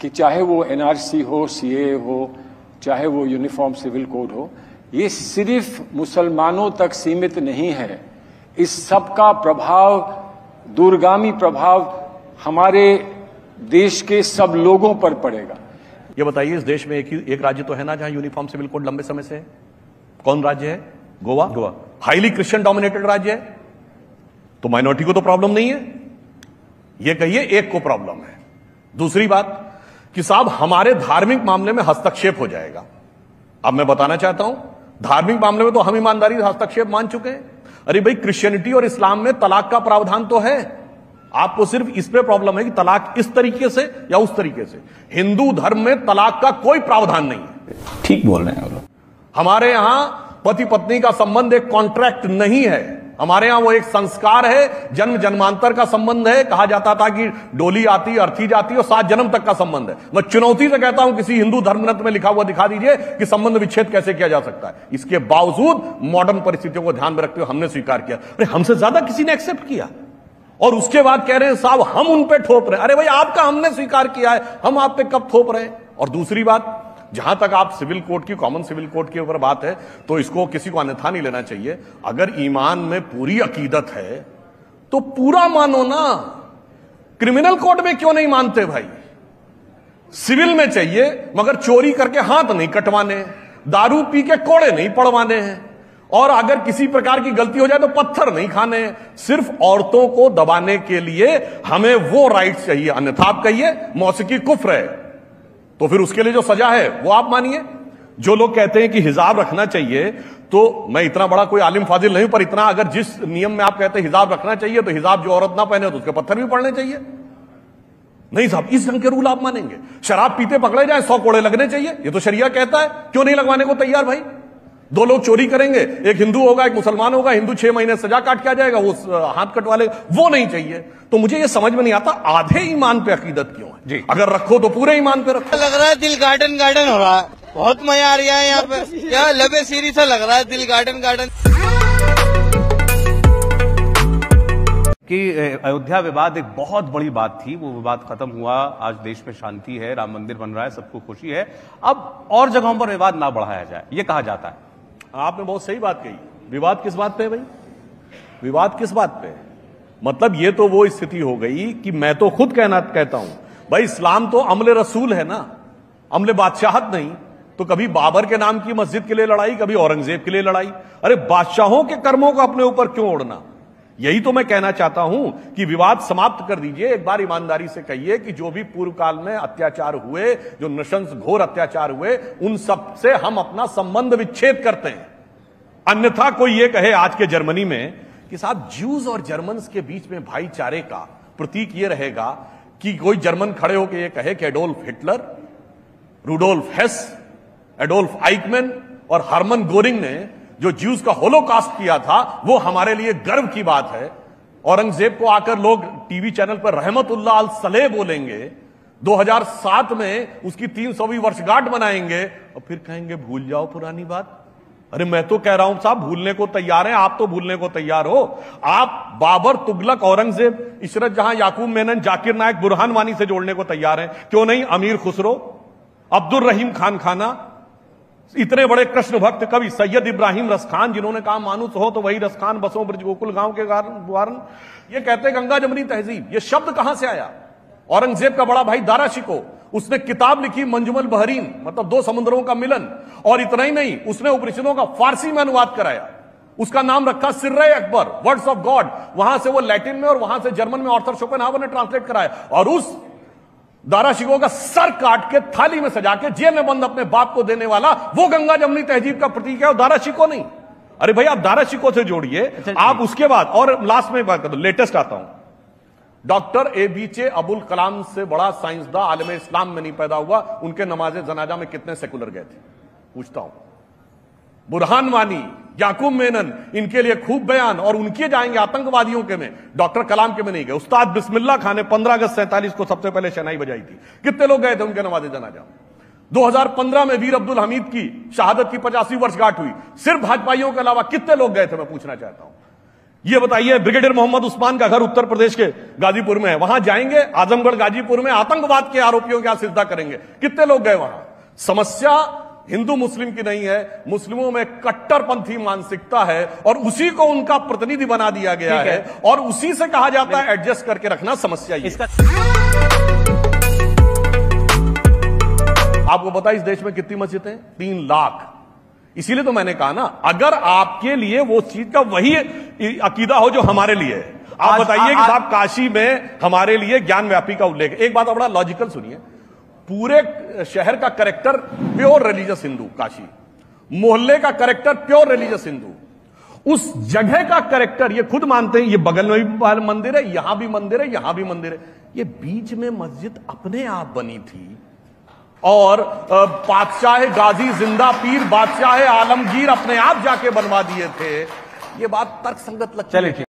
कि चाहे वो एनआरसी हो, सीए हो, चाहे वो यूनिफॉर्म सिविल कोड हो, ये सिर्फ मुसलमानों तक सीमित नहीं है। इस सब का प्रभाव, दूरगामी प्रभाव हमारे देश के सब लोगों पर पड़ेगा। ये बताइए, इस देश में एक राज्य तो है ना जहां यूनिफॉर्म सिविल कोड लंबे समय से है? कौन राज्य है? गोवा। हाईली क्रिश्चियन डोमिनेटेड राज्य है, तो माइनॉरिटी को तो प्रॉब्लम नहीं है। ये कहिए एक को प्रॉब्लम है। दूसरी बात कि साहब हमारे धार्मिक मामले में हस्तक्षेप हो जाएगा। अब मैं बताना चाहता हूं, धार्मिक मामले में तो हम ईमानदारी से हस्तक्षेप मान चुके हैं। अरे भाई, क्रिश्चियनिटी और इस्लाम में तलाक का प्रावधान तो है। आपको सिर्फ इस पे प्रॉब्लम है कि तलाक इस तरीके से या उस तरीके से। हिंदू धर्म में तलाक का कोई प्रावधान नहीं है। ठीक बोल रहे हैं वो लोग। हमारे यहां पति पत्नी का संबंध एक कॉन्ट्रैक्ट नहीं है, हमारे यहां वो एक संस्कार है, जन्म जन्मांतर का संबंध है। कहा जाता था कि डोली आती, अर्थी जाती और 7 जन्म तक का संबंध है। मैं चुनौती से कहता हूं, किसी हिंदू धर्म ग्रंथ में लिखा हुआ दिखा दीजिए कि संबंध विच्छेद कैसे किया जा सकता है। इसके बावजूद मॉडर्न परिस्थितियों को ध्यान में रखते हुए हमने स्वीकार किया। अरे हमसे ज्यादा किसी ने एक्सेप्ट किया, और उसके बाद कह रहे हैं साहब हम उन पे थोप रहे हैं। अरे भाई, आपका हमने स्वीकार किया है, हम आप पे कब थोप रहे हैं? और दूसरी बात, जहां तक आप सिविल कोड की, कॉमन सिविल कोड के ऊपर बात है, तो इसको किसी को अन्यथा नहीं लेना चाहिए। अगर ईमान में पूरी अकीदत है तो पूरा मानो ना। क्रिमिनल कोड में क्यों नहीं मानते भाई? सिविल में चाहिए, मगर चोरी करके हाथ नहीं कटवाने, दारू पी के कोड़े नहीं पड़वाने हैं, और अगर किसी प्रकार की गलती हो जाए तो पत्थर नहीं खाने हैं। सिर्फ औरतों को दबाने के लिए हमें वो राइट्स चाहिए। अन्यथा आप कहिए मौसीकी कुफ्र है, तो फिर उसके लिए जो सजा है वो आप मानिए। जो लोग कहते हैं कि हिजाब रखना चाहिए, तो मैं इतना बड़ा कोई आलिम फाजिल नहीं, पर इतना अगर जिस नियम में आप कहते हैं हिजाब रखना चाहिए, तो हिजाब जो औरत ना पहने तो उसके पत्थर भी पड़ने चाहिए। नहीं साहब, इस ढंग के रूल आप मानेंगे? शराब पीते पकड़े जाए 100 कोड़े लगने चाहिए, ये तो शरिया कहता है। क्यों नहीं लगवाने को तैयार भाई? 2 लोग चोरी करेंगे, एक हिंदू होगा एक मुसलमान होगा, हिंदू 6 महीने सजा काट के आ जाएगा, वो हाथ कटवा लेगा, वो नहीं चाहिए। तो मुझे ये समझ में नहीं आता, आधे ईमान पे अकीदत क्यों है जी? अगर रखो तो पूरे ईमान पे रखो। लग रहा है दिल गार्डन गार्डन हो रहा है, बहुत मजा आ रहा है यहाँ पे। क्या लबे सीरी सा लग रहा है, दिल गार्डन गार्डन। कि अयोध्या विवाद एक बहुत बड़ी बात थी, वो विवाद खत्म हुआ, आज देश में शांति है, राम मंदिर बन रहा है, सबको खुशी है। अब और जगहों पर विवाद ना बढ़ाया जाए, ये कहा जाता है। आपने बहुत सही बात कही। विवाद किस बात पे है भाई? विवाद किस बात पे? मतलब ये तो वो स्थिति हो गई कि मैं तो खुद कहता हूं भाई, इस्लाम तो अमले रसूल है ना, अमले बादशाहत नहीं। तो कभी बाबर के नाम की मस्जिद के लिए लड़ाई, कभी औरंगजेब के लिए लड़ाई। अरे बादशाहों के कर्मों को अपने ऊपर क्यों ओढ़ना? यही तो मैं कहना चाहता हूं कि विवाद समाप्त कर दीजिए। एक बार ईमानदारी से कहिए कि जो भी पूर्व काल में अत्याचार हुए, जो नृशंस घोर अत्याचार हुए, उन सब से हम अपना संबंध विच्छेद करते हैं। अन्यथा कोई ये कहे आज के जर्मनी में कि साहब ज्यूज और जर्मन्स के बीच में भाईचारे का प्रतीक ये रहेगा कि कोई जर्मन खड़े होकर ये कहे कि Adolf Hitler, Rudolf Hess, Adolf Eichmann और हरमन गोरिंग ने जो ज्यूज का होलोकास्ट किया था, वो हमारे लिए गर्व की बात है। औरंगजेब को आकर लोग टीवी चैनल पर रहमतुल्लाह अल सलेह बोलेंगे, 2007 में उसकी 300वीं वर्षगांठ मनाएंगे, और फिर कहेंगे भूल जाओ पुरानी बात। अरे मैं तो कह रहा हूं साहब, भूलने को तैयार हैं, आप तो भूलने को तैयार हो। आप बाबर, तुगलक, औरंगजेब, इशरत जहां, याकूब मेनन, जाकिर नायक, बुरहान वानी से जोड़ने को तैयार हैं। क्यों नहीं अमीर खुसरो, अब्दुल रहीम खान खाना, इतने बड़े कृष्ण भक्त कवि सैयद इब्राहिम रसखान, जिन्होंने कहा मानुस हो तो वही रसखान, बसों ब्रज गोकुल गांव के कारण। ये कहते गंगा जमनी तहजीब, ये शब्द कहां से आया? औरंगजेब का बड़ा भाई दारा शिको, उसने किताब लिखी मंजुमल बहरीन, मतलब 2 समुद्रों का मिलन। और इतना ही नहीं, उसने उपनिषदों का फारसी में अनुवाद कराया। उसका नाम रखा सिर्रे अकबर, वर्ड्स ऑफ गॉड। वहां से वो लैटिन में और वहां से जर्मन में आर्थर शोपेनहावर ने ट्रांसलेट कराया। और उस दारा शिको का सर काट के थाली में सजा के जेल में बंद अपने बाप को देने वाला वो गंगा जमनी तहजीब का प्रतीक है, और दारा शिको नहीं। अरे भाई, आप दारा शिको से जोड़िए। आप उसके बाद, और लास्ट में बात कर दो, लेटेस्ट आता हूं, डॉक्टर एपीजे अब्दुल कलाम से बड़ा साइंसदान आलम इस्लाम में नहीं पैदा हुआ। उनके नमाजे जनाजा में कितने सेकुलर गए थे पूछता हूं। बुरहान वानी, याकूब मेनन, इनके लिए खूब बयान, और उनके जाएंगे आतंकवादियों के में, डॉक्टर कलाम के में नहीं गए। उस्ताद बिस्मिल्लाह खान ने 15 अगस्त 47 को सबसे पहले शहनाई बजाई थी। कितने लोग गए थे उनके नमाजे जनाजा? 2015 में वीर अब्दुल हमीद की शहादत की 85वीं वर्षगांठ हुई। सिर्फ भाजपाइयों के अलावा कितने लोग गए थे मैं पूछना चाहता हूं। ये बताइए, ब्रिगेडियर मोहम्मद उस्मान का घर उत्तर प्रदेश के गाजीपुर में है, वहां जाएंगे आजमगढ़ गाजीपुर में आतंकवाद के आरोपियों क्या सिजदा करेंगे? कितने लोग गए वहां? समस्या हिंदू मुस्लिम की नहीं है, मुस्लिमों में कट्टरपंथी मानसिकता है और उसी को उनका प्रतिनिधि बना दिया गया है और उसी से कहा जाता है एडजस्ट करके रखना। समस्या ये आपको पता है इस देश में कितनी मस्जिदें? 3 लाख। इसीलिए तो मैंने कहा ना, अगर आपके लिए वो चीज का वही अकीदा हो जो हमारे लिए है, आप बताइए कि साहब काशी में हमारे लिए ज्ञान व्यापी का उल्लेख। एक बात बड़ा लॉजिकल सुनिए, पूरे शहर का character pure religious Hindu Kashi, मोहल्ले का कैरेक्टर प्योर रिलीजियस हिंदू, उस जगह का कैरेक्टर ये खुद मानते हैं, ये बगल में भी मंदिर है, यहां भी मंदिर है, यहां भी मंदिर है, ये बीच में मस्जिद अपने आप बनी थी और बादशाह गाजी जिंदा पीर बादशाह आलमगीर अपने आप जाके बनवा दिए थे। ये बात तर्कसंगत लगती है।